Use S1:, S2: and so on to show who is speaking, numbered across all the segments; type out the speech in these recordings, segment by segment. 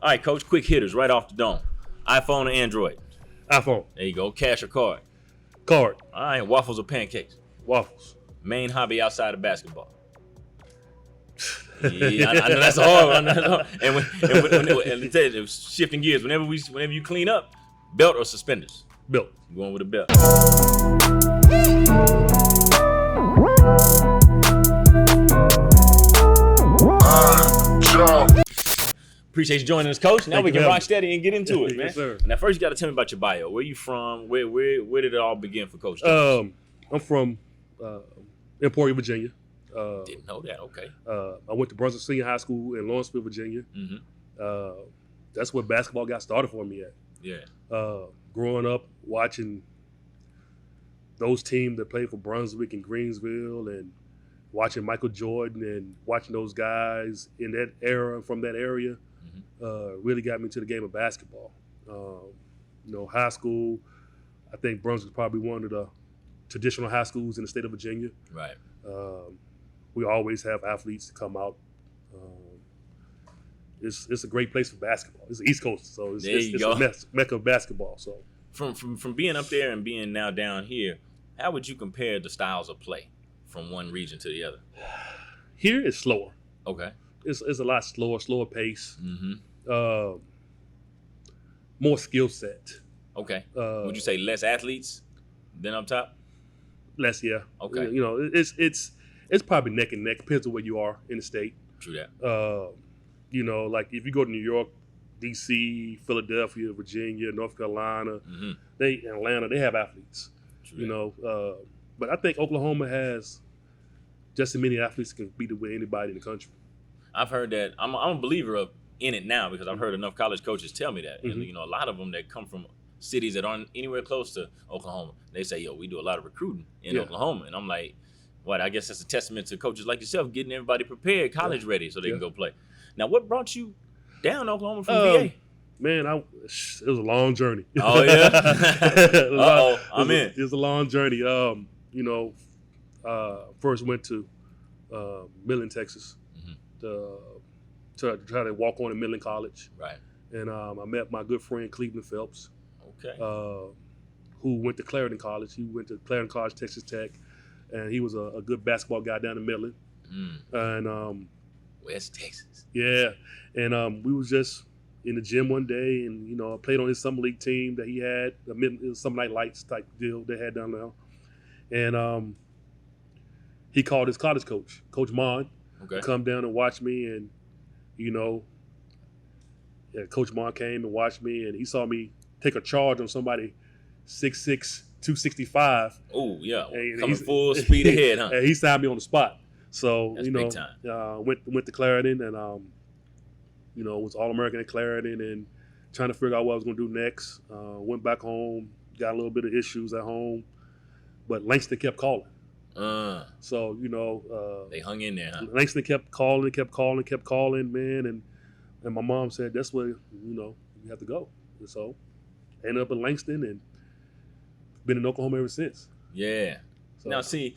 S1: All right, Coach, quick hitters right off the dome. iPhone or Android?
S2: iPhone.
S1: There you go. Cash or card?
S2: Card.
S1: All right, waffles or pancakes?
S2: Waffles.
S1: Main hobby outside of basketball? Yeah, I know that's a hard one. And tell you, shifting gears, whenever you clean up, belt or suspenders?
S2: Belt.
S1: I'm going with a belt. Appreciate you joining us, Coach. Now we can rock steady and get into it, man.
S2: Yes, sir.
S1: Now, first you got to tell me about your bio. Where you from? Where did it all begin for Coach?
S2: I'm from Emporia, Virginia.
S1: Didn't know that. Okay.
S2: I went to Brunswick Senior High School in Lawrenceville, Virginia.
S1: Mm-hmm.
S2: That's where basketball got started for me at.
S1: Yeah.
S2: Growing up, watching those teams that played for Brunswick and Greensville, and watching Michael Jordan and watching those guys in that era, from that area, really got me into the game of basketball. High school, I think Brunswick is probably one of the traditional high schools in the state of Virginia.
S1: Right.
S2: We always have athletes to come out. It's a great place for basketball. It's the East Coast, so it's a mecca of basketball. So
S1: from being up there and being now down here, how would you compare the styles of play from one region to the other?
S2: Here it's slower.
S1: Okay.
S2: It's a lot slower pace.
S1: Mm-hmm.
S2: More skill set.
S1: Okay. Would you say less athletes than up top?
S2: Less, yeah.
S1: Okay.
S2: It's probably neck and neck. Depends on where you are in the state.
S1: True that.
S2: Like if you go to New York, D.C., Philadelphia, Virginia, North Carolina, Atlanta, they have athletes. True that. But I think Oklahoma has just as many athletes that can beat anybody in the country.
S1: I've heard that. I'm a believer in it now because I've heard enough college coaches tell me that.
S2: Mm-hmm.
S1: And, a lot of them that come from cities that aren't anywhere close to Oklahoma, they say, we do a lot of recruiting in Oklahoma. And I'm like, what? I guess that's a testament to coaches like yourself getting everybody prepared, college ready, so they can go play. Now, what brought you down to Oklahoma from VA?
S2: Man, it was a long journey.
S1: Oh, yeah? I'm in.
S2: It was a long journey. First went to Midland, Texas, to try to walk on at Midland College.
S1: Right.
S2: And I met my good friend Cleveland Phelps.
S1: Okay.
S2: Who went to Clarendon College. He went to Clarendon College, Texas Tech, and he was a good basketball guy down in Midland. And
S1: West Texas.
S2: Yeah, and we was just in the gym one day, and I played on his summer league team that he had, it was some night lights type deal they had down there, and he called his college coach, Coach Mon, to come down and watch me, and Coach Mon came and watched me, and he saw me take a charge on somebody 6'6", 265.
S1: Oh yeah, coming full speed ahead, huh?
S2: And he signed me on the spot. So
S1: that's big time.
S2: Went to Clarendon, and was All-American at Clarendon, and trying to figure out what I was going to do next. Went back home, got a little bit of issues at home, but Langston kept calling. So
S1: they hung in there. Huh?
S2: Langston kept calling, man, and my mom said that's where you have to go. And so ended up in Langston and been in Oklahoma ever since.
S1: Yeah. So, now see,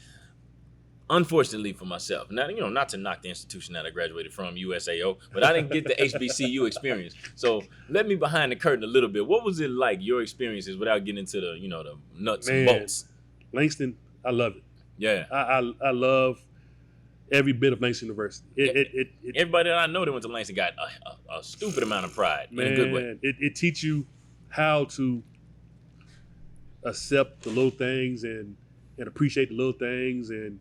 S1: unfortunately for myself, not to knock the institution that I graduated from, USAO, but I didn't get the HBCU experience. So let me behind the curtain a little bit. What was it like, your experiences, without getting into the the nuts and bolts?
S2: Langston, I love it.
S1: Yeah.
S2: I love every bit of Langston University.
S1: Everybody that I know that went to Langston got a stupid amount of pride, in a good way.
S2: It teaches you how to accept the little things and appreciate the little things, and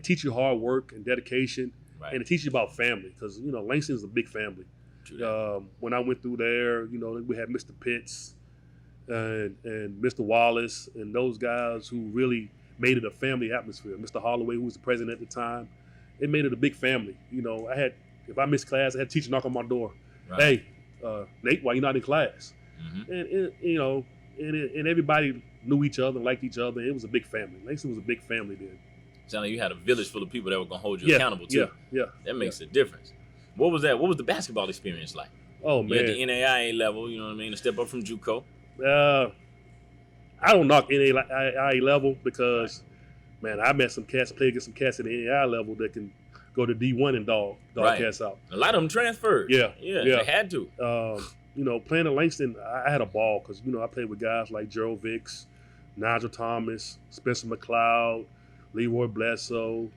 S2: teach you hard work and dedication, right. And it teaches you about family, because Langston is a big family. When I went through there, we had Mr. Pitts and Mr. Wallace and those guys who really made it a family atmosphere. Mr. Holloway, who was the president at the time, it made it a big family. If I missed class, I had a teacher knock on my door. Right. Hey, Nate, why you not in class? Mm-hmm. And everybody knew each other, liked each other. It was a big family. Langston was a big family then.
S1: Sounded like you had a village full of people that were going to hold you accountable too.
S2: Yeah.
S1: That makes a difference. What was that? What was the basketball experience like?
S2: Oh, man.
S1: You had the NAIA level, to step up from JUCO.
S2: I don't knock NAIA level because, man, I met some cats, played against some cats at the NAIA level that can go to D1 and dog cats out.
S1: A lot of them transferred.
S2: Yeah.
S1: They had to.
S2: Playing at Langston, I had a ball because, I played with guys like Gerald Vicks, Nigel Thomas, Spencer McLeod, Leroy Bledsoe,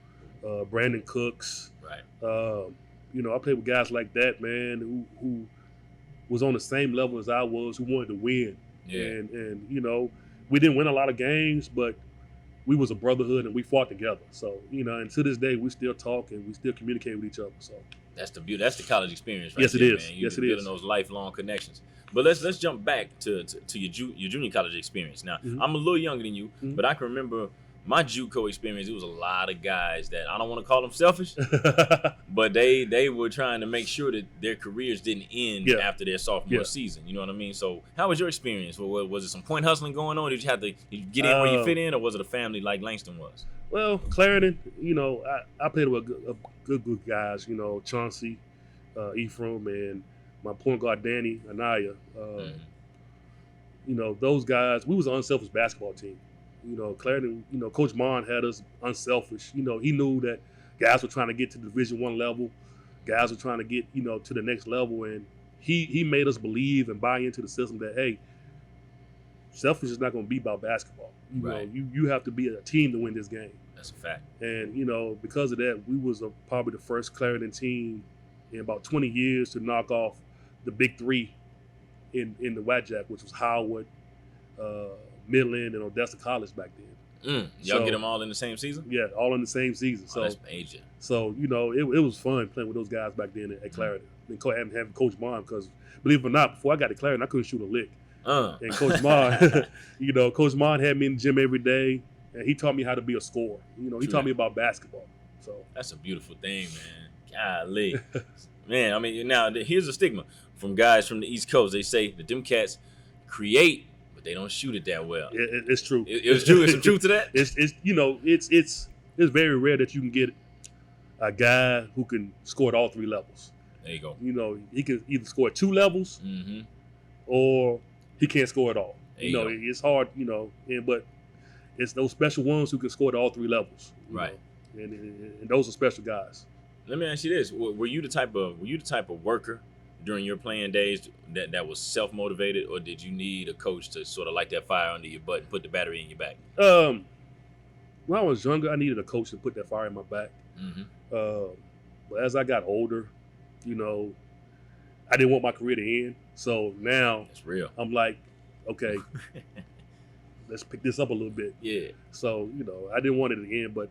S2: Brandon Cooks.
S1: Right.
S2: I played with guys like that, man, who was on the same level as I was, who wanted to win.
S1: Yeah.
S2: And we didn't win a lot of games, but we was a brotherhood and we fought together. So, and to this day, we still talk and we still communicate with each other. So
S1: that's the beauty. That's the college experience, right?
S2: Yes,
S1: there,
S2: it is.
S1: Man.
S2: Yes, it
S1: building
S2: is.
S1: Those lifelong connections. But let's jump back to your junior college experience. Now, I'm a little younger than you, but I can remember my JUCO experience. It was a lot of guys that I don't want to call them selfish, but they were trying to make sure that their careers didn't end after their sophomore season. You know what I mean? So, how was your experience? Was it some point hustling going on? Did you get in where you fit in, or was it a family like Langston was?
S2: Well, Clarendon, I played with a good guys. Chauncey, Ephraim, and my point guard Danny Anaya. Those guys. We was an unselfish basketball team. Clarendon, Coach Mon had us unselfish. He knew that guys were trying to get to the Division I level. Guys were trying to get, to the next level. And he made us believe and buy into the system that, hey, selfish is not going to be about basketball. You have to be a team to win this game.
S1: That's a fact.
S2: And, because of that, we was probably the first Clarendon team in about 20 years to knock off the big three in the WACJAC, which was Howard, Midland, and Odessa College back then.
S1: Y'all get them all in the same season?
S2: Yeah, all in the same season.
S1: So that's major.
S2: So, it was fun playing with those guys back then at Clarendon. And having Coach Mon, because believe it or not, before I got to Clarendon, I couldn't shoot a lick. And Coach Mon, Coach Mon had me in the gym every day, and he taught me how to be a scorer. He taught me about basketball. So
S1: that's a beautiful thing, man. Golly. Man, I mean, now here's a stigma from guys from the East Coast. They say that them cats create, but they don't shoot it that well.
S2: It's true.
S1: It's true. There's some truth to that.
S2: It's very rare that you can get a guy who can score at all three levels.
S1: There you go.
S2: He can either score at two levels, or he can't score at all. It's hard. But it's those special ones who can score at all three levels.
S1: Right.
S2: And those are special guys.
S1: Let me ask you this: Were you the type of worker during your playing days that was self-motivated, or did you need a coach to sort of light that fire under your butt and put the battery in your back?
S2: When I was younger, I needed a coach to put that fire in my back. But as I got older, I didn't want my career to end. So now
S1: it's real.
S2: I'm like, okay, let's pick this up a little bit.
S1: Yeah.
S2: So, I didn't want it to end, but,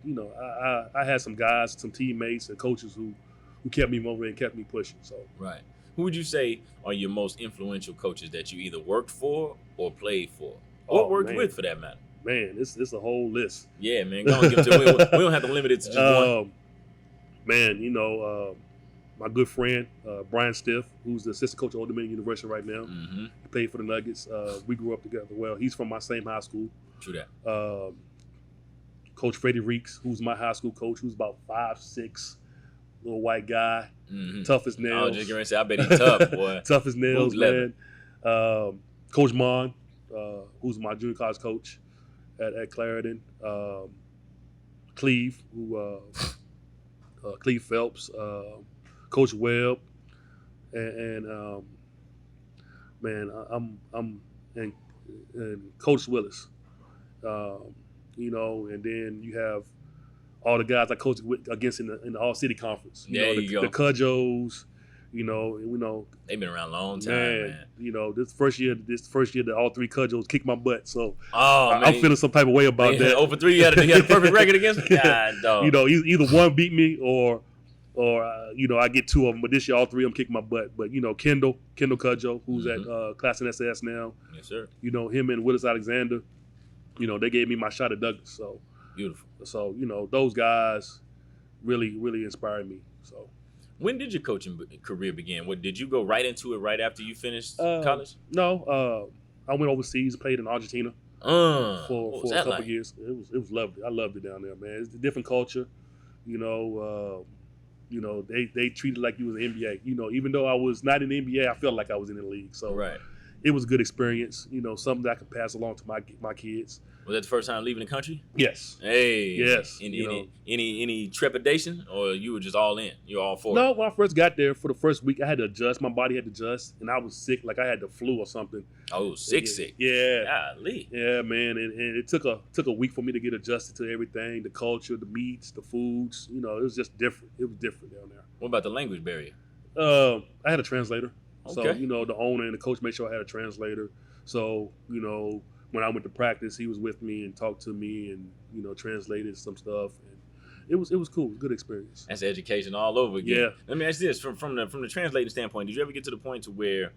S2: I had some guys, some teammates and coaches who kept me motivated and kept me pushing. So
S1: right. Who would you say are your most influential coaches that you either worked for or played for? Or worked with, for that matter?
S2: Man, it's a whole list.
S1: Yeah, man. Go on, give it to me. We don't have to limit it to just one.
S2: Man, my good friend, Brian Stiff, who's the assistant coach at Old Dominion University right now. He played for the Nuggets. We grew up together. Well, he's from my same high school.
S1: True that.
S2: Coach Freddie Reeks, who's my high school coach, who's about 5'6", little white guy, tough as nails.
S1: I was just going to say, I bet he's tough, boy.
S2: Tough as nails, man. Coach Mon, who's my junior college coach at Clarendon. Cleve, Cleve Phelps, Coach Webb, and Coach Willis. And then you have all the guys I coached against in the All City Conference. The Cudjos.
S1: They've been around a long time, man.
S2: This first year that all three Cudjos kicked my butt. So
S1: man.
S2: I'm feeling some type of way about that.
S1: Over 3, you had a perfect record against them? God, dog.
S2: Either one beat me or I get 2 of them. But this year, all 3 of them kicked my butt. But, Kendall Cudjo, who's at Class in SS now.
S1: Yes, sir.
S2: Him and Willis Alexander, they gave me my shot at Douglas. So
S1: beautiful.
S2: So, those guys really, really inspired me. So
S1: when did your coaching career begin? Did you go right into it right after you finished college?
S2: No. I went overseas, played in Argentina for a couple of years. It was lovely. I loved it down there, man. It's a different culture. They treated like you was in the NBA. Even though I was not in the NBA, I felt like I was in the league. So
S1: right.
S2: it was a good experience. Something that I could pass along to my kids.
S1: Was that the first time leaving the country?
S2: Yes.
S1: Hey.
S2: Yes.
S1: Any trepidation, or you were just all in? You were all for it?
S2: No, when I first got there for the first week, I had to adjust. My body had to adjust, and I was sick, like I had the flu or something.
S1: Oh, sick.
S2: Yeah.
S1: Golly.
S2: Yeah, man, and it took a week for me to get adjusted to everything, the culture, the meats, the foods. It was just different. It was different down there.
S1: What about the language barrier?
S2: I had a translator.
S1: Okay.
S2: So, the owner and the coach made sure I had a translator. So, when I went to practice, he was with me and talked to me and, translated some stuff. And it was cool. It was a good experience.
S1: That's education all over again.
S2: Yeah.
S1: Let me ask you this. From the translating standpoint, did you ever get to the point to where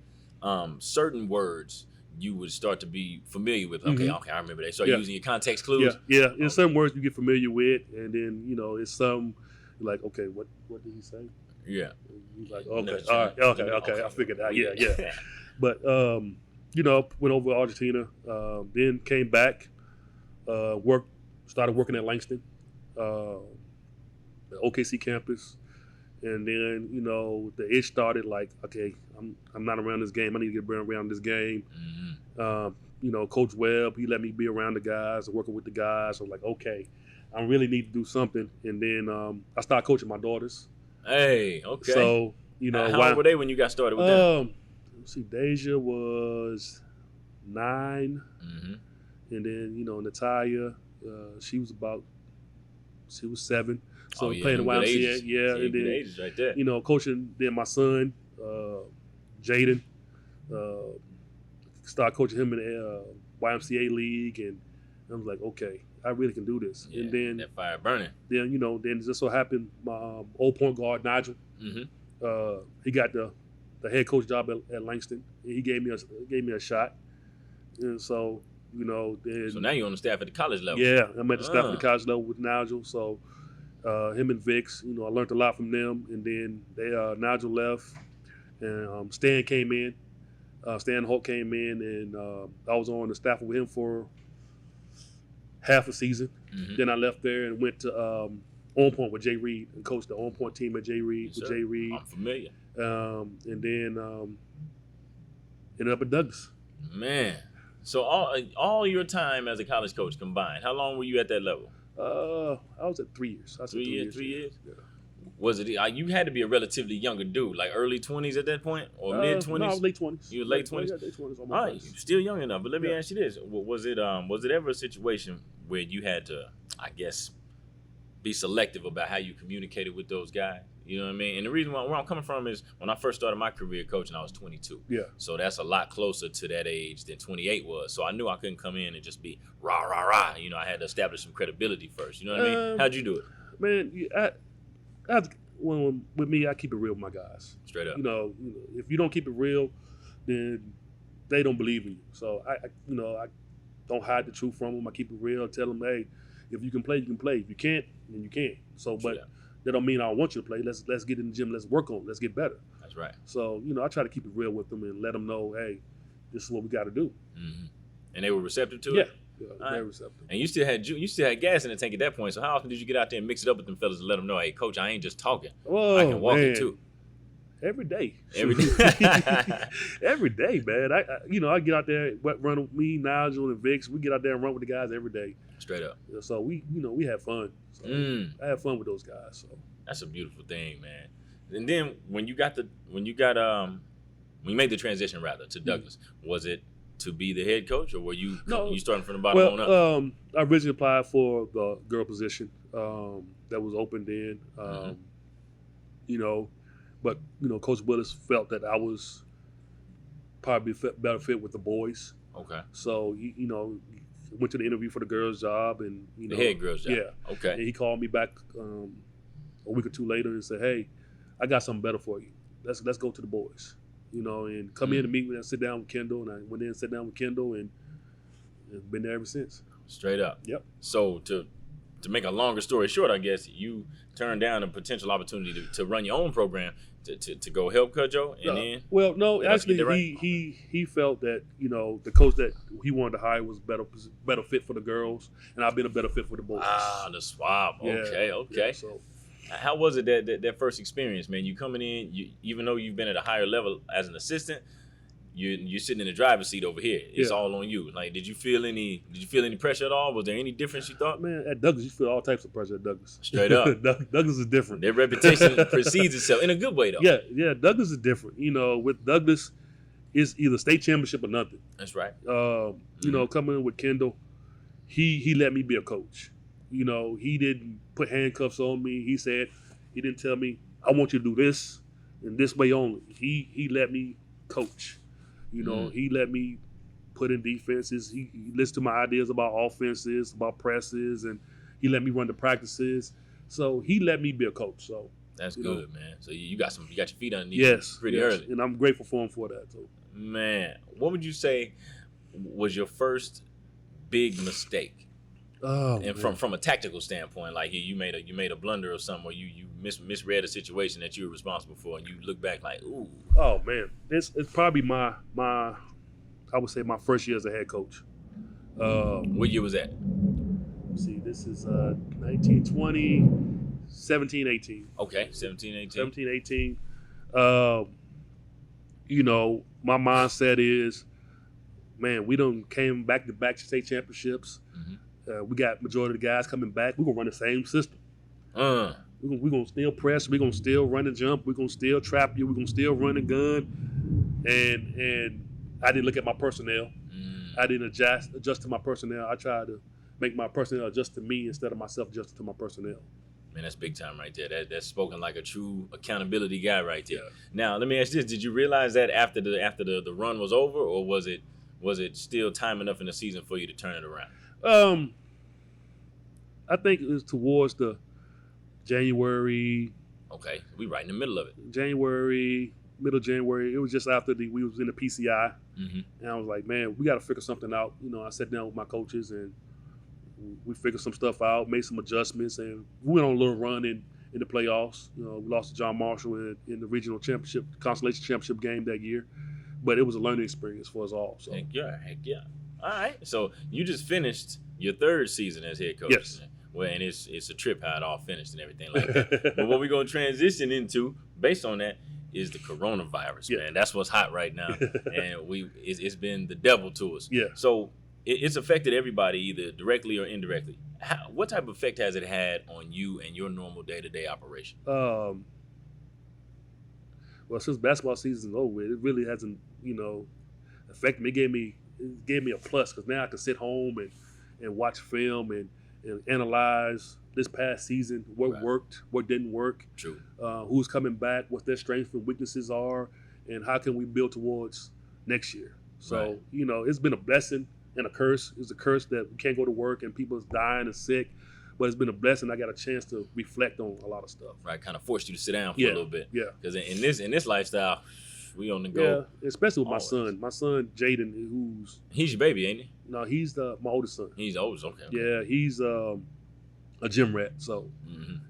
S1: certain words you would start to be familiar with? Okay, I remember they start using your context clues.
S2: Yeah. There's some words you get familiar with, and then, it's some like, okay, what did he say?
S1: Yeah.
S2: He's like, okay, all right, okay, I figured that. Yeah. But, went over to Argentina, then came back, started working at Langston, the OKC campus. And then, the itch started like, okay, I'm not around this game. I need to get around this game. Coach Webb, he let me be around the guys, working with the guys. I'm like, okay, I really need to do something. And then I started coaching my daughters.
S1: Hey, okay.
S2: So,
S1: how old were they when you got started with them?
S2: Let's see, Deja was 9. And then, Natalia, she was 7. So playing the YMCA, and then
S1: ages right there.
S2: Coaching. Then my son, Jaden, started coaching him in the YMCA league, and I was like, okay, I really can do this.
S1: Yeah,
S2: and then
S1: that fire burning.
S2: Then then it just so happened my old point guard Nigel, he got the head coach job at Langston. He gave me a shot, and so then.
S1: So now you're on the staff at the college level.
S2: Yeah, I'm at the staff at the college level with Nigel. So. Him and Vix, I learned a lot from them. And then Nigel left, and Stan came in. Stan Holt came in, and I was on the staff with him for half a season. Then I left there and went to On Point with Jay Reed and coached the On Point team at Jay Reed with Jay Reed.
S1: I'm familiar.
S2: And then ended up at Douglas.
S1: Man, so all your time as a college coach combined, how long were you at that level?
S2: I was at 3 years.
S1: 3 years?
S2: Yeah.
S1: Was it, you had to be a relatively younger dude, like early 20s at that point, or mid 20s?
S2: No, I was late 20s.
S1: You were late 20s?
S2: Yeah, late 20s.
S1: All right, you're still young enough. But let me ask you this. Was it ever a situation where you had to, I guess, be selective about how you communicated with those guys? You know what I mean? And the reason where I'm coming from is when I first started my career coaching, I was 22.
S2: Yeah.
S1: So that's a lot closer to that age than 28 was. So I knew I couldn't come in and just be rah, rah, rah. I had to establish some credibility first. You know what I mean? How'd you do it?
S2: Man, with me, I keep it real with my guys.
S1: Straight up.
S2: If you don't keep it real, then they don't believe in you. So I don't hide the truth from them. I keep it real. Tell them, hey, if you can play, you can play. If you can't, then you can't. So, but that don't mean I don't want you to play. Let's get in the gym. Let's work on it. Let's get better.
S1: That's right.
S2: So I try to keep it real with them and let them know, hey, this is what we got to do.
S1: And they were receptive to it.
S2: Yeah, very receptive.
S1: And you still had gas in the tank at that point. So how often did you get out there and mix it up with them fellas and let them know, hey, coach, I ain't just talking.
S2: Whoa,
S1: I can walk it too.
S2: Every day.
S1: Every day.
S2: Every day, man. I get out there, run with me, Nigel, and Vix. We get out there and run with the guys every day.
S1: Straight up.
S2: So we have fun. So I have fun with those guys. So
S1: that's a beautiful thing, man. And then when you made the transition to Douglas, was it to be the head coach, or were you starting from the bottom on up?
S2: I originally applied for the girl position that was open then. But Coach Willis felt that I was probably better fit with the boys.
S1: Okay.
S2: So he went to the interview for the girls' job, and
S1: the head girls' job.
S2: Yeah.
S1: Okay.
S2: And he called me back a week or two later and said, "Hey, I got something better for you. Let's go to the boys." And come in and meet with and sit down with Kendall, and I went in and sat down with Kendall, and been there ever since.
S1: Straight up.
S2: Yep.
S1: So to make a longer story short, I guess you turned down a potential opportunity to run your own program to go help Cudjoe, and then.
S2: Well, no, actually,
S1: right?
S2: he felt that the coach that he wanted to hire was better fit for the girls, and I've been a better fit for the boys.
S1: Ah, the swap. Okay.
S2: Yeah, so.
S1: How was it that first experience, man? You coming in, even though you've been at a higher level as an assistant, you're sitting in the driver's seat over here. It's all on you. Like, did you feel any pressure at all? Was there any difference you thought?
S2: Man, at Douglas, you feel all types of pressure at Douglas.
S1: Straight up.
S2: Douglas is different.
S1: Their reputation precedes itself in a good way, though.
S2: Yeah, Douglas is different. With Douglas, it's either state championship or nothing.
S1: That's right.
S2: Coming in with Kendall, he let me be a coach. He didn't put handcuffs on me. He didn't tell me, I want you to do this and this way only. He let me coach. He let me put in defenses. He listened to my ideas about offenses, about presses, and he let me run the practices. So he let me be a coach. So
S1: that's good, man. So you got your feet underneath
S2: you
S1: pretty early.
S2: And I'm grateful for him for that. So.
S1: Man, what would you say was your first big mistake?
S2: Oh,
S1: and from a tactical standpoint, like you made a blunder or something, or you misread a situation that you were responsible for, and you look back like, ooh.
S2: Oh man, it's probably my I would say my first year as a head coach.
S1: What year was that?
S2: Let's see, this is 1920, 17, 18.
S1: Okay, 17, 18.
S2: 17, 18. My mindset is, man, we done came back-to-back state championships. Mm-hmm. We got majority of the guys coming back. We're going to run the same system. We're going to still press. We're going to still run and jump. We're going to still trap you. We're going to still run and gun. And I didn't look at my personnel. I didn't adjust to my personnel. I tried to make my personnel adjust to me instead of myself adjusting to my personnel.
S1: Man, that's big time right there. That's spoken like a true accountability guy right there.
S2: Yeah.
S1: Now, let me ask you this: did you realize that after the run was over, or was it still time enough in the season for you to turn it around?
S2: I think it was towards the January.
S1: Okay, we right in the middle of it.
S2: Middle of January. It was just after we was in the PCI, and I was like, man, we got to figure something out. I sat down with my coaches and we figured some stuff out, made some adjustments, and we went on a little run in the playoffs. We lost to John Marshall in the regional championship, consolation championship game that year, but it was a learning experience for us all. So
S1: heck yeah. All right, so you just finished your third season as head coach.
S2: Yes.
S1: Well, and it's a trip how it all finished and everything like that. But what we're gonna transition into, based on that, is the coronavirus, man. That's what's hot right now, and it's been the devil to us.
S2: Yeah.
S1: So it's affected everybody either directly or indirectly. What type of effect has it had on you and your normal day-to-day operation?
S2: Well, since basketball season is over, it really hasn't, affected me. It gave me a plus because now I can sit home and watch film and analyze this past season, what worked, what didn't work.
S1: True.
S2: Who's coming back, what their strengths and weaknesses are, and how can we build towards next year. So, it's been a blessing and a curse. It's a curse that we can't go to work and people's dying and sick, but it's been a blessing. I got a chance to reflect on a lot of stuff.
S1: Right, kind of forced you to sit down for a little bit.
S2: Yeah.
S1: Because in this lifestyle, we on the go.
S2: Yeah, especially with my son. My son, Jaden,
S1: he's your baby, ain't he?
S2: No, he's my oldest son.
S1: He's oldest, okay.
S2: Yeah, he's a gym rat, so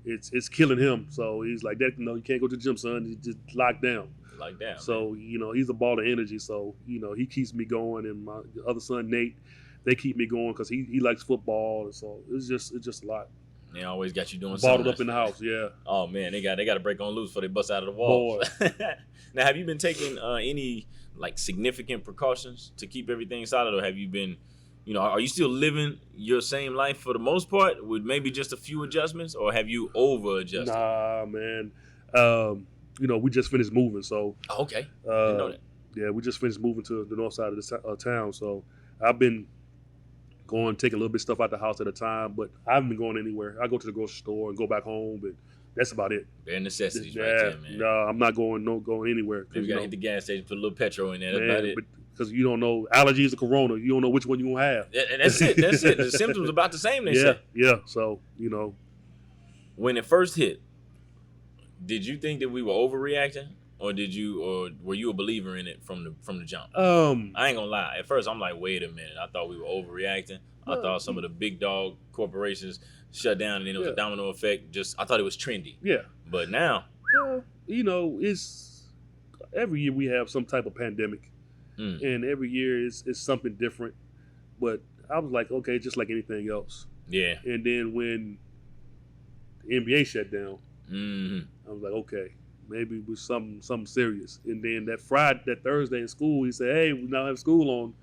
S2: it's killing him. So he's like, Dad, you can't go to the gym, son. You just locked down.
S1: Like that.
S2: So, he's a ball of energy. So, he keeps me going. And my other son, Nate, they keep me going because he likes football. And so it's just a lot.
S1: They always got you doing something.
S2: Bottled up in the house, yeah.
S1: Oh, man, they got to break on loose before they bust out of the walls. Now, have you been taking any, significant precautions to keep everything solid? Or have you been, are you still living your same life for the most part with maybe just a few adjustments? Or have you over-adjusted?
S2: Nah, man. We just finished moving, so.
S1: Oh, okay. Didn't know that.
S2: Yeah, we just finished moving to the north side of the town, so I've been going, take a little bit of stuff out the house at a time, but I haven't been going anywhere. I go to the grocery store and go back home, but that's about it.
S1: Bare necessities right there, man.
S2: No, I'm not going anywhere.
S1: Maybe you got to hit the gas station, put a little petrol in there, that's about it.
S2: Because you don't know, allergies or corona, you don't know which one you're going to have.
S1: And that's it. The symptoms about the same, they say.
S2: Yeah, so,
S1: When it first hit, did you think that we were overreacting, or were you a believer in it from the jump? I ain't gonna lie. At first, I'm like, wait a minute. I thought we were overreacting. I thought some of the big dog corporations shut down, and then it was a domino effect. I thought it was trendy.
S2: Yeah.
S1: But now,
S2: it's every year we have some type of pandemic, and every year is something different. But I was like, okay, just like anything else.
S1: Yeah.
S2: And then when the NBA shut down, I was like, okay, maybe with something serious. And then that Thursday in school, he said, "Hey, we now have school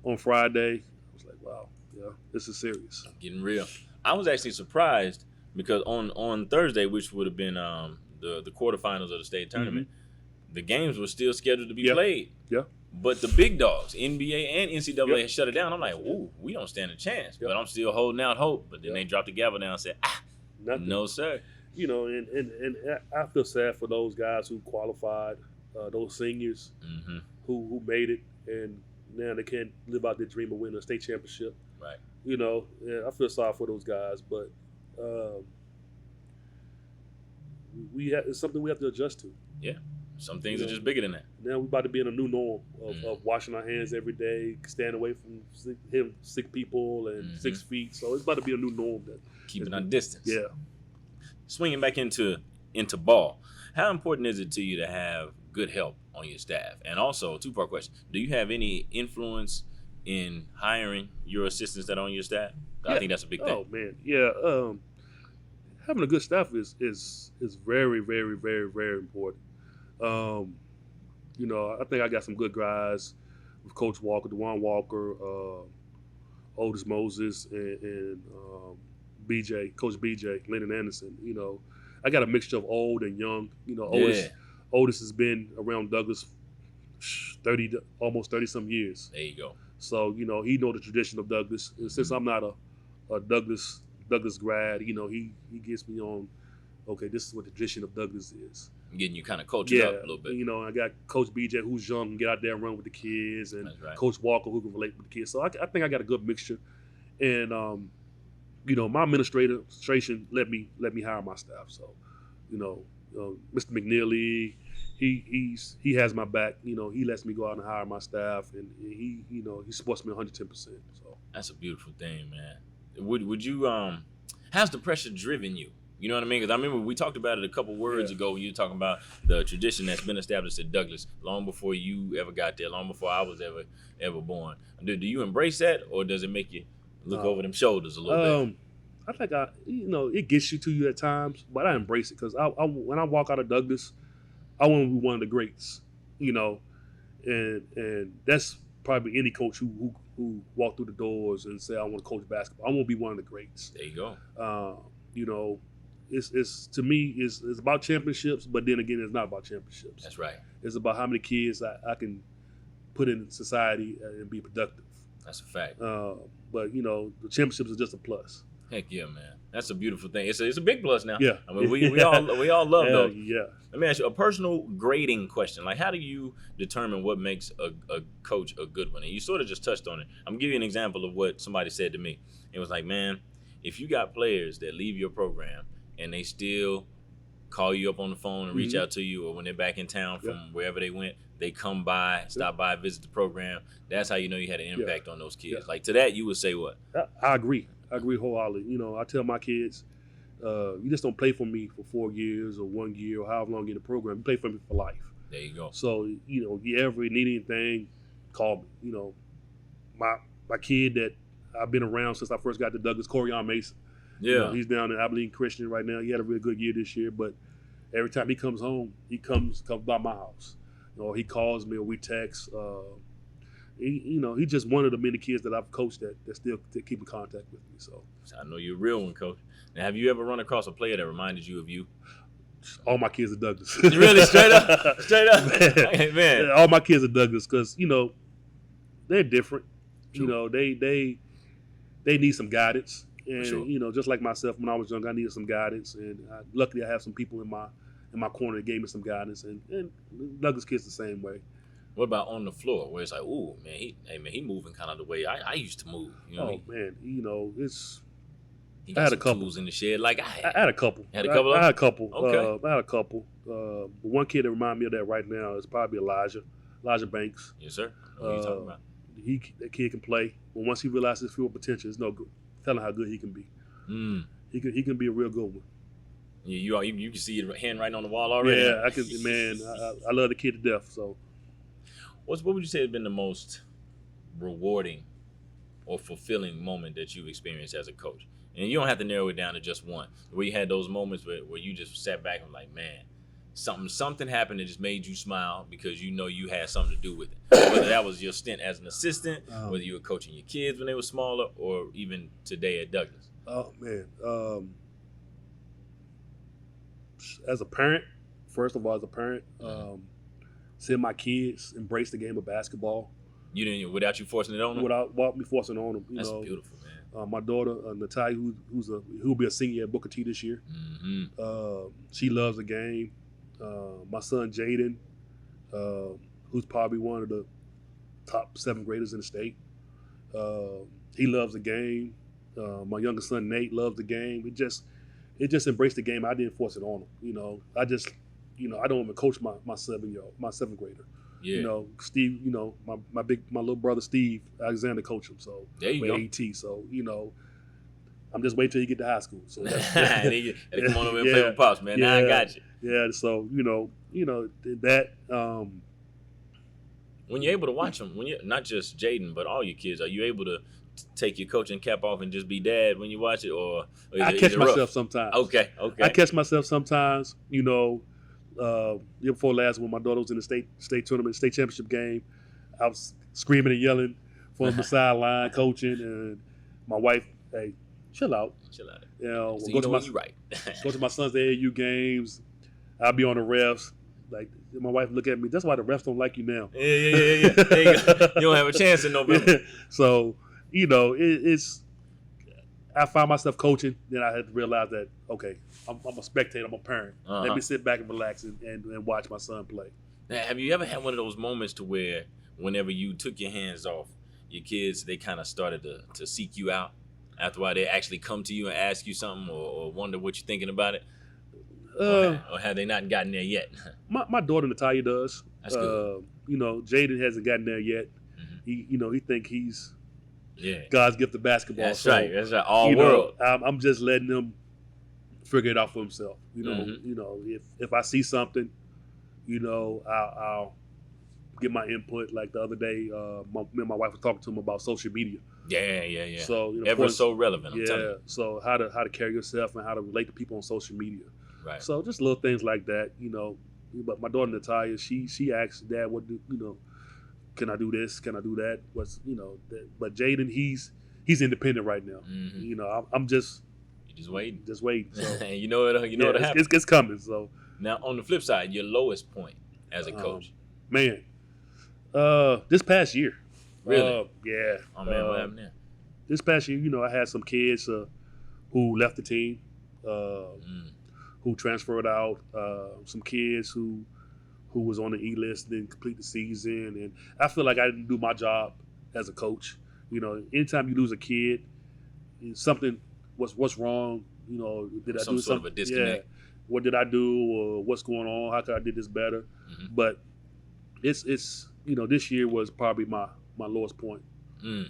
S2: on Friday." I was like, "Wow, yeah, this is serious."
S1: Getting real. I was actually surprised because on Thursday, which would have been the quarterfinals of the state tournament, the games were still scheduled to be played.
S2: Yeah.
S1: But the big dogs, NBA and NCAA, had shut it down. I'm like, ooh, we don't stand a chance. But I'm still holding out hope. But then they dropped the gavel down and said,
S2: Nothing.
S1: No, sir.
S2: You know, and I feel sad for those guys who qualified, those seniors who made it, and now they can't live out their dream of winning a state championship.
S1: Right.
S2: You know, I feel sorry for those guys, but it's something we have to adjust to.
S1: Yeah. Some things are just bigger than that.
S2: Now we're about to be in a new norm of washing our hands every day, staying away from sick people and 6 feet. So it's about to be a new norm.
S1: Keeping our distance.
S2: Yeah.
S1: Swinging back into ball, how important is it to you to have good help on your staff? And also, two-part question: do you have any influence in hiring your assistants that are on your staff? I think that's a big thing.
S2: Oh man, yeah. Having a good staff is very, very, very, very important. You know, I think I got some good guys with Coach Walker, DeJuan Walker, Otis Moses, and BJ, Coach BJ, Lennon Anderson. You know, I got a mixture of old and young. You know, Otis has been around Douglas almost 30-some years.
S1: There you go.
S2: So, you know, he knows the tradition of Douglas. And since I'm not a Douglas grad, you know, he gets me on, okay, this is what the tradition of Douglas is.
S1: Getting you kind of coached up a little bit.
S2: You know, I got Coach BJ who's young and get out there and run with the kids, and Coach Walker who can relate with the kids. So I think I got a good mixture. And you know, my administration let me hire my staff. So, you know, Mr. McNeely, he has my back. You know, he lets me go out and hire my staff, and he supports me 110%. So
S1: that's a beautiful thing, man. Would you how's the pressure driven you? You know what I mean? Because I remember we talked about it a couple words ago when you were talking about the tradition that's been established at Douglas long before you ever got there, long before I was ever born. Do you embrace that, or does it make you look over them shoulders a little bit?
S2: I think it gets you to you at times, but I embrace it because when I walk out of Douglas, I want to be one of the greats, you know, and that's probably any coach who walk through the doors and say I want to coach basketball. I want to be one of the greats.
S1: There you go.
S2: You know, it's to me it's about championships, but then again, it's not about championships.
S1: That's right.
S2: It's about how many kids I can put in society and be productive.
S1: That's a fact.
S2: But you know, the championships are just a plus.
S1: Heck yeah, man. That's a beautiful thing. It's a big plus now.
S2: Yeah.
S1: I mean, we all love those.
S2: Yeah.
S1: Let me ask you a personal grading question. Like, how do you determine what makes a coach a good one? And you sort of just touched on it. I'm gonna give you an example of what somebody said to me. It was like, man, if you got players that leave your program and they still call you up on the phone and reach out to you, or when they're back in town from wherever they went, they come by, stop by, visit the program. That's how you know you had an impact on those kids. Like to that, you would say what?
S2: I agree. I agree wholeheartedly. You know, I tell my kids, you just don't play for me for 4 years or 1 year or however long you're in the program. You play for me for life.
S1: There you go.
S2: So, you know, if you ever need anything, call me. You know, my kid that I've been around since I first got to Douglas, Corian Mason.
S1: Yeah.
S2: You know, he's down in Abilene Christian right now. He had a really good year this year, but every time he comes home, he comes by my house. You know, he calls me or we text. He's just one of the many kids that I've coached that still keep in contact with me. So
S1: I know you're a real one, Coach. Now, have you ever run across a player that reminded you of you?
S2: All my kids are Douglas.
S1: Really? Straight up? Straight up? Man.
S2: All my kids are Douglas because, you know, they're different.
S1: True.
S2: You know, they need some guidance. And,
S1: sure.
S2: you know, just like myself, when I was young, I needed some guidance. And luckily I have some people in my corner that gave me some guidance. And Douglas kids the same way.
S1: What about on the floor where it's like, ooh, man, he moving kind of the way I used to move. You know what I mean?
S2: Man, you know,
S1: He got some tools in the shed like I had.
S2: I had a couple.
S1: Had a couple?
S2: I had a couple.
S1: Okay.
S2: I had a couple. One kid that reminds me of that right now is probably Elijah Banks.
S1: Yes, sir. What are you talking about?
S2: That kid can play, but once he realizes his full potential, it's no good. Telling how good he can be. He can be a real good one.
S1: Yeah, you can see your hand right on the wall already.
S2: Yeah, I can. Man, I love the kid to death. So,
S1: what would you say has been the most rewarding or fulfilling moment that you've experienced as a coach? And you don't have to narrow it down to just one. Where you had those moments where you just sat back and was like, man, something happened that just made you smile because you know you had something to do with it. Whether that was your stint as an assistant, whether you were coaching your kids when they were smaller, or even today at Douglas.
S2: Oh man, as a parent, first of all, as a parent, seeing my kids embrace the game of basketball.
S1: You didn't, without you forcing it on them?
S2: Without me forcing it on them.
S1: That's beautiful, man.
S2: My daughter, Natalia, who'll be a senior at Booker T this year. She loves the game. My son, Jaden, who's probably one of the top 7th graders in the state. He loves the game. My youngest son, Nate, loves the game. It just embraced the game. I didn't force it on him. I don't even coach my 7th grader.
S1: Yeah.
S2: Steve, my little brother Steve Alexander coached him. So
S1: there you go.
S2: AT. So, I'm just waiting till you get to high school. So
S1: they come on over and play with Pops, man. Now I got you.
S2: Yeah, so that
S1: when you're able to watch them, when you not just Jaden, but all your kids, are you able to take your coaching cap off and just be dad when you watch it, or
S2: I catch myself sometimes.
S1: Okay.
S2: I catch myself sometimes. Year before last, when my daughter was in the state tournament, state championship game, I was screaming and yelling from the sideline coaching, and my wife, hey, chill out.
S1: So
S2: go to my son's AAU games. I'll be on the refs. Like, my wife look at me. That's why the refs don't like you now.
S1: Yeah. There you go. You don't have a chance in November.
S2: So, it's. I found myself coaching. Then I had to realize that, okay, I'm a spectator. I'm a parent. Let me sit back and relax and watch my son play.
S1: Now, have you ever had one of those moments to where whenever you took your hands off, your kids, they kind of started to seek you out? After a while, they actually come to you and ask you something, or wonder what you're thinking about it? Or have they not gotten there yet?
S2: My daughter Natalia does.
S1: That's good.
S2: Jaden hasn't gotten there yet. He think he's
S1: Yeah.
S2: God's gift of basketball.
S1: That's right. That's right. All world.
S2: I'm just letting him figure it out for himself. If I see something, I'll get my input. Like the other day, me and my wife were talking to him about social media.
S1: Yeah.
S2: So
S1: ever so relevant. I'm telling you.
S2: So how to carry yourself and how to relate to people on social media.
S1: Right.
S2: So just little things like that, But my daughter Natalia, she asks, Dad, what do can I do this? Can I do that? But Jaden, he's independent right now. I'm just
S1: waiting.
S2: Just waiting. So
S1: it'll happen.
S2: It's coming. So
S1: now on the flip side, your lowest point as a coach.
S2: This past year.
S1: Really?
S2: Yeah.
S1: Oh man, what happened there?
S2: This past year, I had some kids who left the team, who transferred out, some kids who was on the E-list, didn't complete the season. And I feel like I didn't do my job as a coach. Anytime you lose a kid, something, what's wrong? Did I do
S1: sort of a disconnect?
S2: Yeah. What did I do? Or what's going on? How could I did this better? But it's this year was probably my lowest point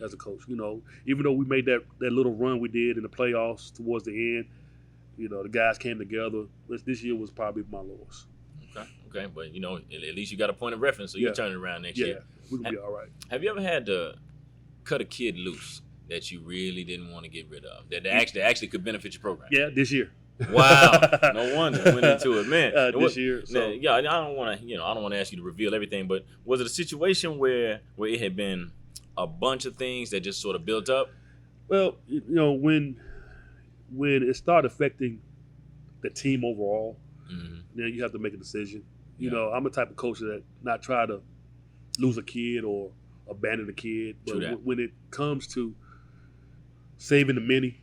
S2: as a coach. Even though we made that little run we did in the playoffs towards the end, the guys came together. This year was probably my lowest.
S1: Okay, but at least you got a point of reference, so you're turning around next year.
S2: We'll be all right.
S1: Have you ever had to cut a kid loose that you really didn't want to get rid of, that actually could benefit your program?
S2: Yeah, this year.
S1: Wow, no wonder went into it, man.
S2: This year. So.
S1: I don't want to ask you to reveal everything, but was it a situation where it had been a bunch of things that just sort of built up?
S2: Well, when it started affecting the team overall, then you have to make a decision. I'm the type of coach that not try to lose a kid or abandon a kid, but when it comes to saving the many,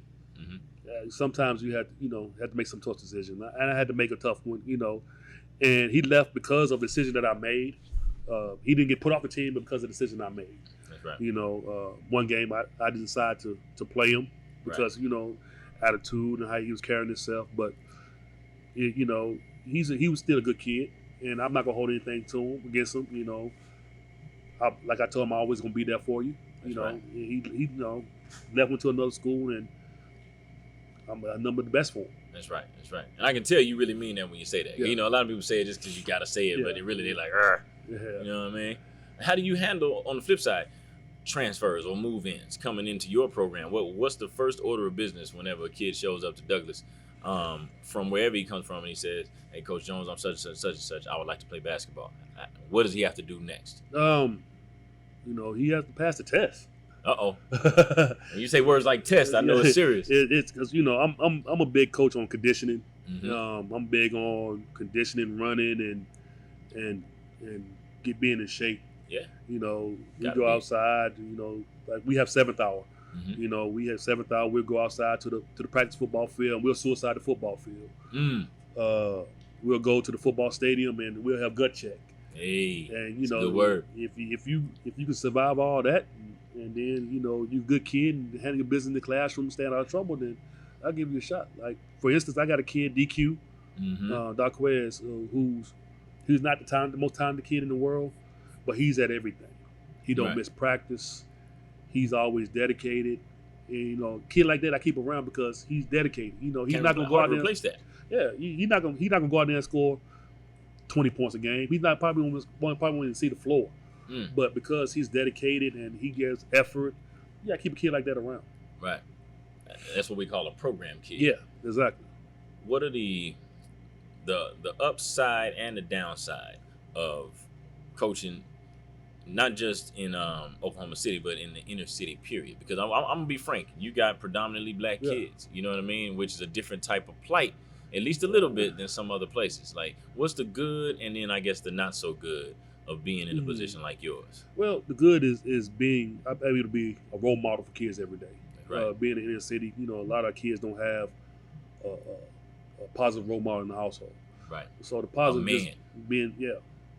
S2: sometimes you have to make some tough decisions. And I had to make a tough one, and he left because of the decision that I made. He didn't get put off the team because of the decision I made.
S1: That's right.
S2: One game I decided to play him because, attitude and how he was carrying himself. But, he was still a good kid, and I'm not going to hold anything to him, against him. Like I told him, I'm always going to be there for you.
S1: Right.
S2: He left, went to another school, and I'm a number the best for him.
S1: That's right. And I can tell you really mean that when you say that.
S2: Yeah.
S1: A lot of people say it just because you got to say it, but they're like, Arr.
S2: Yeah.
S1: You know what I mean? How do you handle, on the flip side, transfers or move-ins coming into your program? What's the first order of business whenever a kid shows up to Douglas? from wherever he comes from, and he says, "Hey, Coach Jones, I'm such and such and such. I would like to play basketball." What does he have to do next?
S2: He has to pass the test.
S1: When you say words like test, I know it's serious.
S2: It's because I'm a big coach on conditioning.
S1: Mm-hmm.
S2: I'm big on conditioning, running, and being in shape.
S1: Yeah.
S2: We go outside. Like we have 7th hour.
S1: Mm-hmm.
S2: We have 7th hour. We'll go outside to the practice football field, and we'll suicide the football field. We'll go to the football stadium, and we'll have gut check.
S1: Hey,
S2: and
S1: good word.
S2: If you can survive all that, and then you're a good kid and handle your business in the classroom, staying out of trouble, then I'll give you a shot. Like for instance, I got a kid, DQ, Darquez, who's not the most talented kid in the world, but he's at everything. He don't miss practice. He's always dedicated. And, a kid like that I keep around because he's dedicated. He's not gonna go out there and
S1: replace that.
S2: Yeah, he's not gonna go out there and score 20 points a game. He's not probably won't even see the floor. But because he's dedicated and he gives effort, you gotta keep a kid like that around.
S1: Right. That's what we call a program kid.
S2: Yeah, exactly.
S1: What are the upside and the downside of coaching, not just in Oklahoma City, but in the inner city period? Because I'm gonna be frank, you got predominantly black kids. You know what I mean? Which is a different type of plight, at least a little bit, than some other places. Like, what's the good and then I guess the not so good of being in a position like yours?
S2: Well, the good is being able to be a role model for kids every day.
S1: Right.
S2: Being in the inner city, a lot of kids don't have a positive role model in the household.
S1: Right.
S2: So the positive being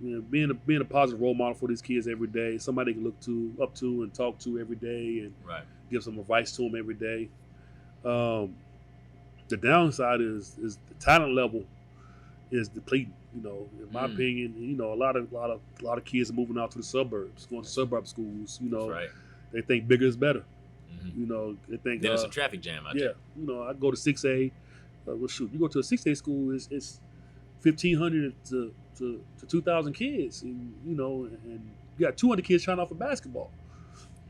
S2: a positive role model for these kids every day, somebody they can look up to and talk to every day, and give some advice to them every day. The downside is the talent level is depleting. In my opinion, a lot of kids are moving out to the suburbs, going to suburb schools. They think bigger is better. They think
S1: then it's a traffic jam out there.
S2: I go to 6A. You go to a 6A school, it's 1,500 to 2,000 kids, and you got 200 kids trying out for basketball.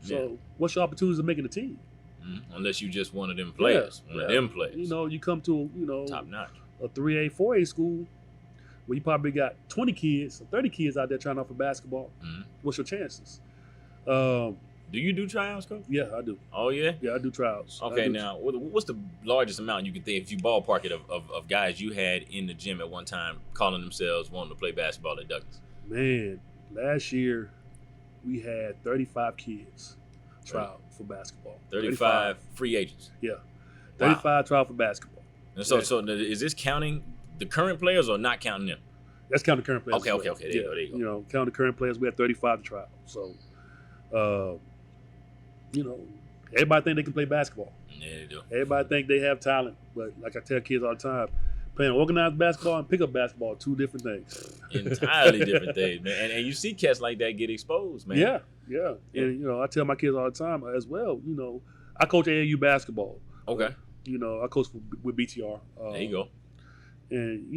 S2: So what's your opportunities of making a team?
S1: Unless you just one of them players, one of them players.
S2: You come to
S1: top notch,
S2: a 3A, 4A school where you probably got 20 kids, or 30 kids out there trying out for basketball. What's your chances?
S1: Do you do tryouts, Coach?
S2: Yeah, I do.
S1: Oh, yeah?
S2: Yeah, I do tryouts.
S1: Okay, now, what's the largest amount you can think, if you ballpark it, of guys you had in the gym at one time calling themselves wanting to play basketball at Douglas?
S2: Man, last year we had 35 kids try out for basketball.
S1: 35 free agents?
S2: Yeah. 35 try out for basketball.
S1: And so is this counting the current players or not counting them?
S2: That's counting the current players.
S1: Okay. There you go.
S2: Counting the current players, we had 35 to try out. So, everybody think they can play basketball.
S1: Yeah, they do.
S2: Everybody think they have talent, but like I tell kids all the time, playing organized basketball and pickup basketball are two different things.
S1: Entirely different things, man. And you see cats like that get exposed, man.
S2: Yeah. And I tell my kids all the time as well. I coach AAU basketball.
S1: Okay.
S2: I coach with BTR.
S1: There you go.
S2: And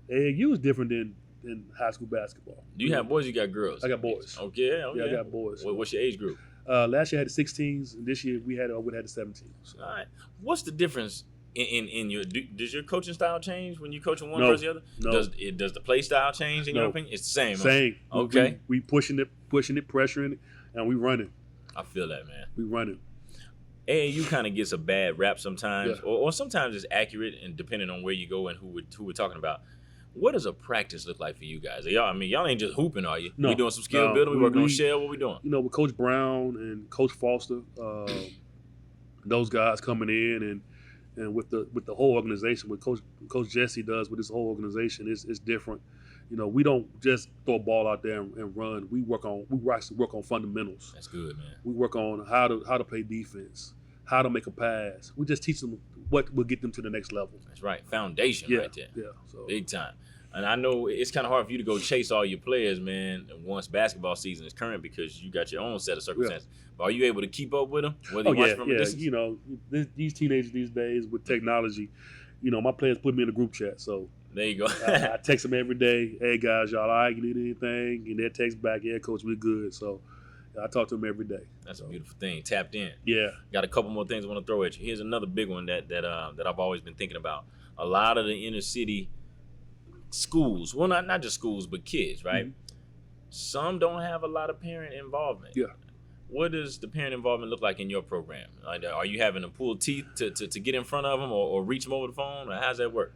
S2: AAU is different than high school basketball.
S1: Do you have boys? You got girls?
S2: I got boys.
S1: Okay.
S2: Yeah, I got boys.
S1: What's your age group?
S2: Last year I had the 16s, and this year we had the 17s. So.
S1: All right. What's the difference in your? Does your coaching style change when you coaching one versus the other?
S2: No.
S1: Does the play style change in your opinion? It's the same.
S2: Same.
S1: Okay.
S2: We pushing it, pressuring it, and we running.
S1: I feel that, man.
S2: We running.
S1: AAU kind of gets a bad rap sometimes, or sometimes it's accurate, and depending on where you go and who we're talking about. What does a practice look like for you guys? Y'all ain't just hooping, are you?
S2: No.
S1: We doing some skill building. We working on shell. What we doing?
S2: With Coach Brown and Coach Foster, those guys coming in, and with the whole organization, what Coach Jesse does with his whole organization is different. We don't just throw a ball out there and run. We actually work on fundamentals.
S1: That's good, man.
S2: We work on how to play defense, how to make a pass. We just teach them what will get them to the next level.
S1: That's right. Foundation right there.
S2: Yeah. So.
S1: Big time. And I know it's kind of hard for you to go chase all your players, man, once basketball season is current because you got your own set of circumstances. Yeah. But are you able to keep up with them? Whether you watch from a distance?
S2: These teenagers these days with technology, my players put me in a group chat. So
S1: there you go.
S2: I text them every day. Hey, guys, y'all all right? You need anything? And they text back, yeah, coach, we're good. So I talk to them every day.
S1: That's a beautiful thing. Tapped in.
S2: Yeah.
S1: Got a couple more things I want to throw at you. Here's another big one that I've always been thinking about. a lot of the inner city schools, well, not just schools, but kids, right? Mm-hmm. Some don't have a lot of parent involvement.
S2: Yeah.
S1: What does the parent involvement look like in your program? Like, are you having to pull teeth to get in front of them or reach them over the phone? Or how's that work?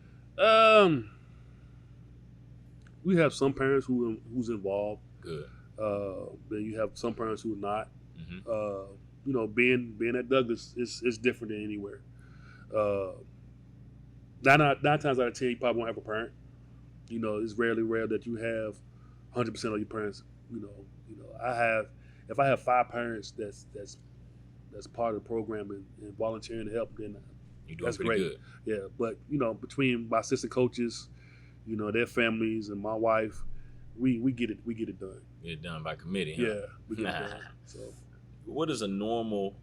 S2: We have some parents who's involved.
S1: Good.
S2: Then you have some parents who are not.
S1: Mm-hmm.
S2: Being at Douglas is different than anywhere. Nine times out of 10, you probably won't have a parent. It's rare that you have 100% of your parents. If I have 5 parents that's part of the program and volunteering to help, then that's great.
S1: Good.
S2: Yeah, but between my assistant coaches, their families and my wife, we get it done.
S1: Get it done by committee. Huh?
S2: Yeah, we get it done. So,
S1: what does a normal,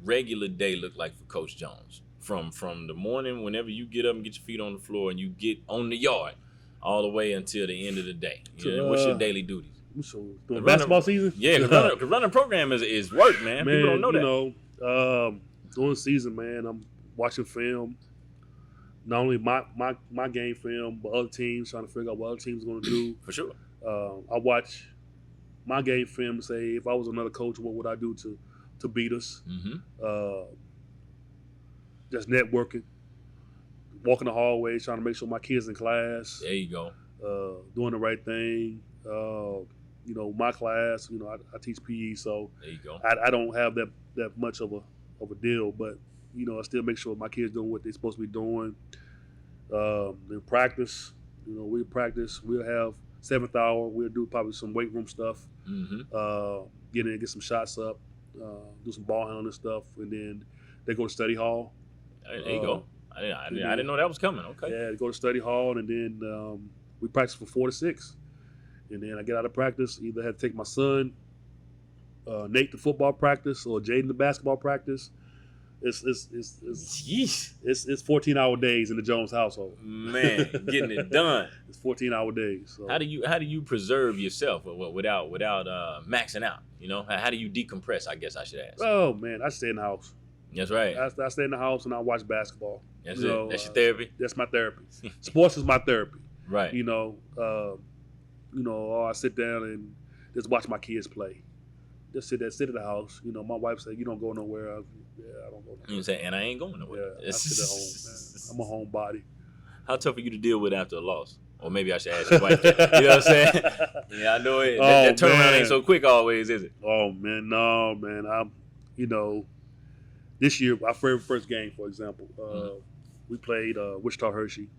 S1: regular day look like for Coach Jones? From the morning, whenever you get up and get your feet on the floor and you get on the yard, all the way until the end of the day. What's your daily duties?
S2: So during basketball season?
S1: Yeah, because running a program is work, man. People don't know that.
S2: During the season, man, I'm watching film. Not only my game film, but other teams, trying to figure out what other teams are going to do.
S1: For sure.
S2: I watch my game film and say, if I was another coach, what would I do to beat us?
S1: Mm-hmm.
S2: Just networking, walking the hallways, trying to make sure my kids in class.
S1: There you go.
S2: Doing the right thing. My class, I teach PE, so
S1: there you go.
S2: I don't have that much of a deal, but I still make sure my kids doing what they're supposed to be doing. In practice, we practice. We'll have 7th hour. We'll do probably some weight room stuff.
S1: Mm-hmm.
S2: Get in and get some shots up. Do some ball handling stuff, and then they go to study hall.
S1: There you go. I didn't know that was coming. Okay.
S2: Yeah, they go to study hall, and then we practice from 4 to 6. And then I get out of practice, either have to take my son, Nate, to football practice, or Jaden to basketball practice. It's 14-hour days in the Jones household.
S1: Man, getting it done.
S2: It's 14-hour days. So.
S1: How do you preserve yourself without maxing out? How do you decompress? I guess I should ask.
S2: Oh man, I stay in the house.
S1: That's right.
S2: I stay in the house and I watch basketball.
S1: That's it. That's your therapy.
S2: That's my therapy. Sports is my therapy.
S1: Right.
S2: Or I sit down and just watch my kids play. Just sit at the house. My wife said, "You don't go nowhere." I don't go nowhere.
S1: You say, and I ain't going nowhere.
S2: Yeah, I sit at home, man. I'm a homebody.
S1: How tough are you to deal with after a loss? Or maybe I should ask your wife. You know what I'm saying? Yeah, I know it. That turnaround ain't so quick always, is it?
S2: Oh man, no, man. This year, our first game, for example, we played Wichita Hershey.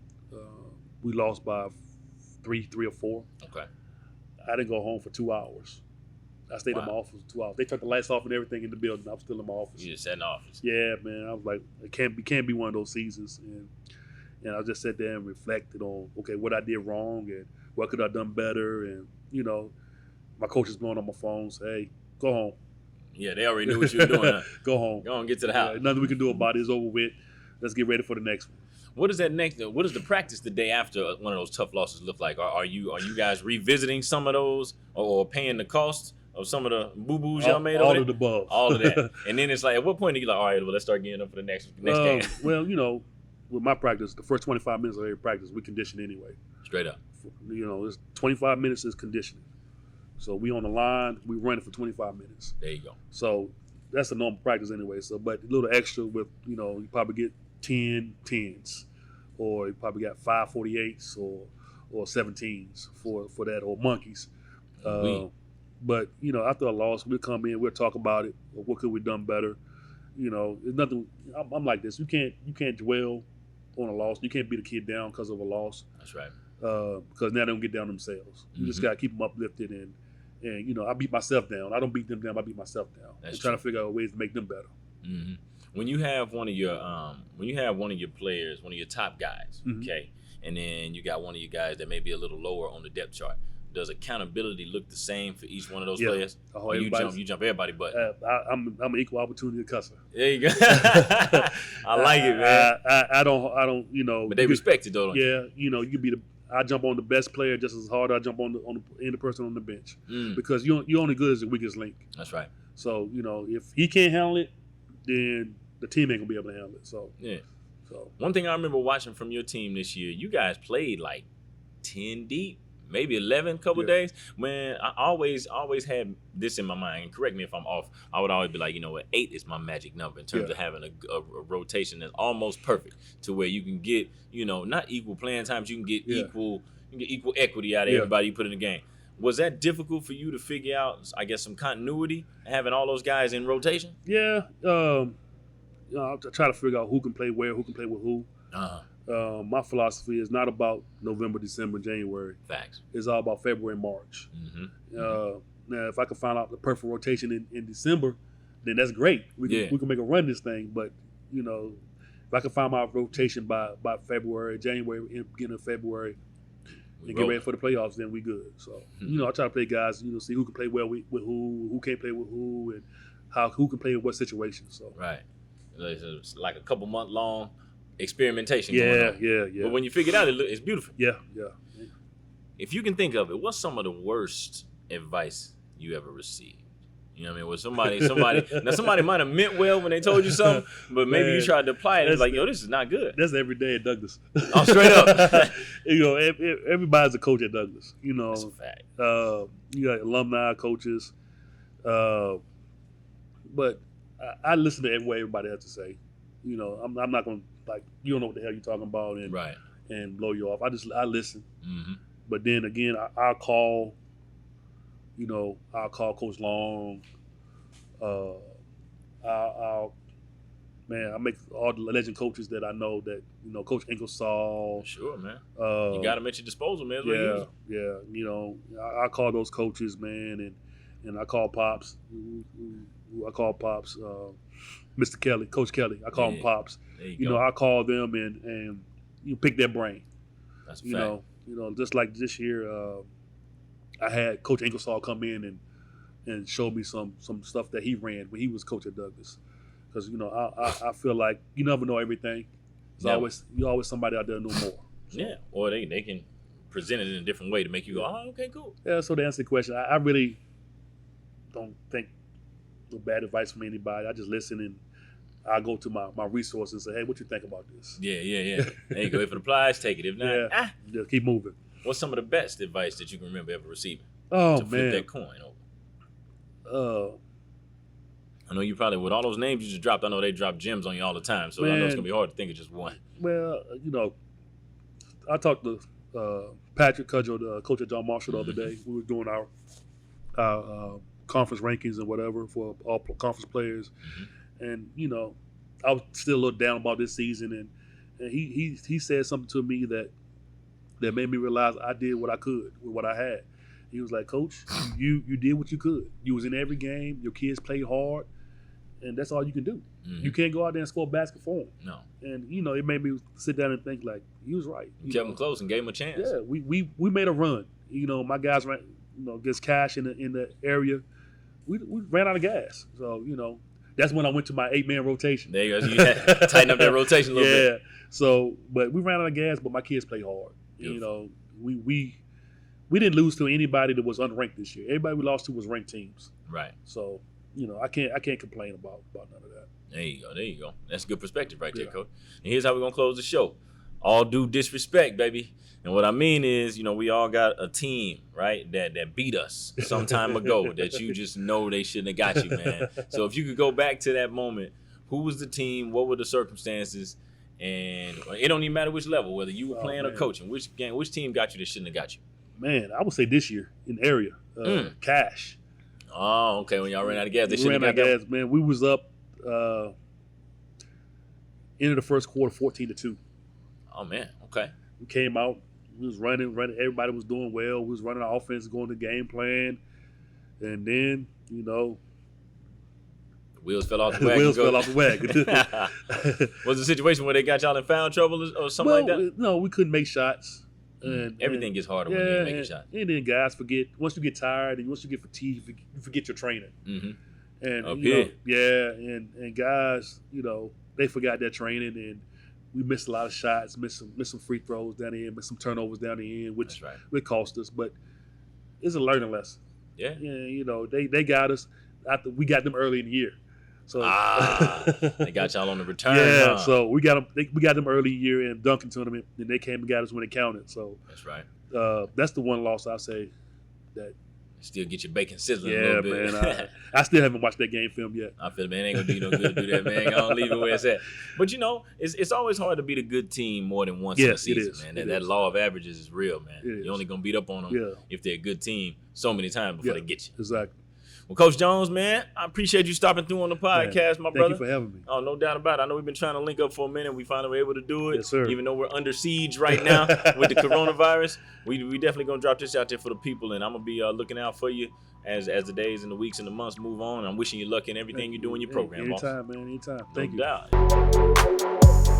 S2: We lost by 3 or 4.
S1: Okay.
S2: I didn't go home for 2 hours. I stayed in my office for 2 hours. They turned the lights off and everything in the building. I was still in my office.
S1: You just sat in the office.
S2: Yeah, man. I was like, it can't be one of those seasons. And I just sat there and reflected on, okay, what I did wrong and what could I have done better. And, my coach is blowing on my phone, say, hey, go home.
S1: Yeah, they already knew what you were doing, huh?
S2: Go home.
S1: Go on, get to the house.
S2: Nothing we can do about it. It's over with. Let's get ready for the next one.
S1: What is that next? What does the practice the day after one of those tough losses look like? Are you guys revisiting some of those or paying the cost of some of the boo-boos y'all made?
S2: All of the above.
S1: All of that. And then it's like, at what point are you like, all right, well, let's start getting up for the next game?
S2: Well, with my practice, the first 25 minutes of every practice, we condition anyway.
S1: Straight up.
S2: It's 25 minutes is conditioning. So we on the line, we running for 25 minutes.
S1: There you go.
S2: So that's a normal practice anyway. So, but a little extra with, you probably get 10 10s, or you probably got 5 48s or 17s for that, or monkeys. But after a loss, we'll come in, we'll talk about it. Or what could we done better? There's nothing. I'm like this. You can't dwell on a loss. You can't beat a kid down because of a loss.
S1: That's right.
S2: Because now they don't get down themselves. You just gotta keep them uplifted and I beat myself down. I don't beat them down. I beat myself down. I'm trying to figure out ways to make them better.
S1: Mm-hmm. When you have one of your players, one of your top guys, okay, and then you got one of your guys that may be a little lower on the depth chart, does accountability look the same for each one of those players? Or you jump everybody, but
S2: I'm an equal opportunity cusser.
S1: There you go. I like it, man.
S2: I don't.
S1: But they respect it though. Don't
S2: you? You could be I jump on the best player just as hard as I jump on the person on the bench, because you're only good as the weakest link.
S1: That's right.
S2: So if he can't handle it, then the team ain't gonna be able to handle it. So
S1: yeah.
S2: So
S1: one thing I remember watching from your team this year, you guys played like 10 deep, maybe 11 couple days. Man, I always had this in my mind, and correct me if I'm off. I would always be like, you know what, 8 is my magic number in terms of having a rotation that's almost perfect to where you can get, you know, not equal playing times, you can get equal equity out of everybody you put in the game. Was that difficult for you to figure out, I guess, some continuity, having all those guys in rotation?
S2: Yeah. I try to figure out who can play where, who can play with who. My philosophy is not about November, December, January.
S1: Facts.
S2: It's all about February and March. Now, if I can find out the perfect rotation in December, then that's great. We can make a run this thing. But, you know, if I can find my rotation by February, January, beginning of February, and get ready for the playoffs, then we good. So, you know, I try to play guys, you know, see who can play well with who can't play with who, and who can play in what situation. So
S1: right. It's like a couple month long experimentation.
S2: Yeah.
S1: But when you figure it out, it's beautiful.
S2: Yeah.
S1: If you can think of it, what's some of the worst advice you ever received? You know what I mean? Was somebody might have meant well when they told you something, but maybe you tried to apply it. It's like, yo, this is not good.
S2: That's every day at Douglas.
S1: Oh, straight up.
S2: You know, everybody's a coach at Douglas. You know,
S1: that's a fact.
S2: You got alumni coaches, but I listen to what everybody has to say. You know, I'm not gonna, like, you don't know what the hell you're talking about and blow you off. I listen. But then again, I'll call. You know, I'll call Coach Long. I make all the legend coaches that I know that, you know, Coach Ingersoll.
S1: Sure, man. You got them at your disposal, man.
S2: Yeah. You know, I call those coaches, man, and I call Pops. I call Pops, Mr. Kelly, Coach Kelly. I call him Pops. You know, I call them and you pick their brain.
S1: That's a fact.
S2: You know, just like this year. I had Coach Ingersoll come in and show me some stuff that he ran when he was coach at Douglas, because, you know, I feel like you never know everything. There's always somebody out there who know more. So.
S1: Yeah, or they can present it in a different way to make you go, oh, okay, cool.
S2: Yeah, so to answer the question, I really don't think no bad advice from anybody. I just listen and I go to my resources and say, hey, what you think about this?
S1: Yeah. There you go. If it applies, take it. If not,
S2: just keep moving.
S1: What's some of the best advice that you can remember ever receiving?
S2: Oh,
S1: to flip that coin over? I know you probably, with all those names you just dropped, I know they drop gems on you all the time, so I know it's going to be hard to think of just one.
S2: Well, you know, I talked to Patrick Cudjoe, the coach at John Marshall, the other day. We were doing our conference rankings and whatever for all conference players. And, you know, I was still a little down about this season, and he said something to me that made me realize I did what I could with what I had. He was like, Coach, you did what you could. You was in every game. Your kids played hard, and that's all you can do. You can't go out there and score a basket for them.
S1: No.
S2: And, you know, it made me sit down and think, like, he was right.
S1: You kept them close and gave them a chance.
S2: Yeah, we made a run. You know, my guys ran, you know, against Cash in the area. We ran out of gas. So, you know, that's when I went to my 8-man rotation.
S1: There you go. So you had to tighten up that rotation a little bit.
S2: Yeah. So, but we ran out of gas, but my kids played hard. Beautiful. You know, we didn't lose to anybody that was unranked this year. Everybody we lost to was ranked teams. Right. So, you know, I can't complain about none of that.
S1: There you go. That's good perspective right there, Coach. And here's how we're gonna close the show. All due disrespect, baby. And what I mean is, you know, we all got a team, right, that beat us some time ago that you just know they shouldn't have got you, man. So if you could go back to that moment, who was the team? What were the circumstances? And it don't even matter which level, whether you were playing or coaching. Which team got you that shouldn't have got you?
S2: Man, I would say this year in the area, Cash.
S1: Oh, okay. When y'all ran out of gas, they shouldn't have got that.
S2: Man, we was up end of the first quarter, 14-2.
S1: Oh man, okay.
S2: We came out. We was running. Everybody was doing well. We was running our offense, going to game plan, and then, you know,
S1: wheels fell off the wagon.
S2: Fell off the wagon.
S1: Was the situation where they got y'all in foul trouble or something like that?
S2: No, we couldn't make shots. And
S1: everything gets harder when you're making shots.
S2: And then guys forget, once you get tired and once you get fatigued, you forget your training. And
S1: up here.
S2: And guys, you know, they forgot their training, and we missed a lot of shots, missed some free throws down the end, missed some turnovers down the end, which cost us. But it's a learning lesson. Yeah, you know, they got us after we got them early in the year. So
S1: they got y'all on the return.
S2: Yeah,
S1: huh?
S2: so we got them. We got them early year in Duncan tournament, and they came and got us when it counted. So
S1: that's right.
S2: That's the one loss I say that.
S1: Still get your bacon sizzling a
S2: Yeah,
S1: little bit.
S2: man. I still haven't watched that game film yet.
S1: I feel, man, it ain't gonna do you no good to do that, man. I don't leave it where it's at. But you know, it's always hard to beat a good team more than once in a season, man. That law of averages is real, man. You're only gonna beat up on them if they're a good team so many times before they get you.
S2: Exactly.
S1: Well, Coach Jones, man, I appreciate you stopping through on the podcast, my brother.
S2: Thank you for having me.
S1: Oh, no doubt about it. I know we've been trying to link up for a minute. We finally were able to do it.
S2: Yes, sir.
S1: Even though we're under siege right now with the coronavirus, we definitely going to drop this out there for the people, and I'm going to be looking out for you as the days and the weeks and the months move on. I'm wishing you luck in everything you do in your program,
S2: Anytime,
S1: boss.
S2: man. Anytime.
S1: No
S2: Thank you.
S1: doubt.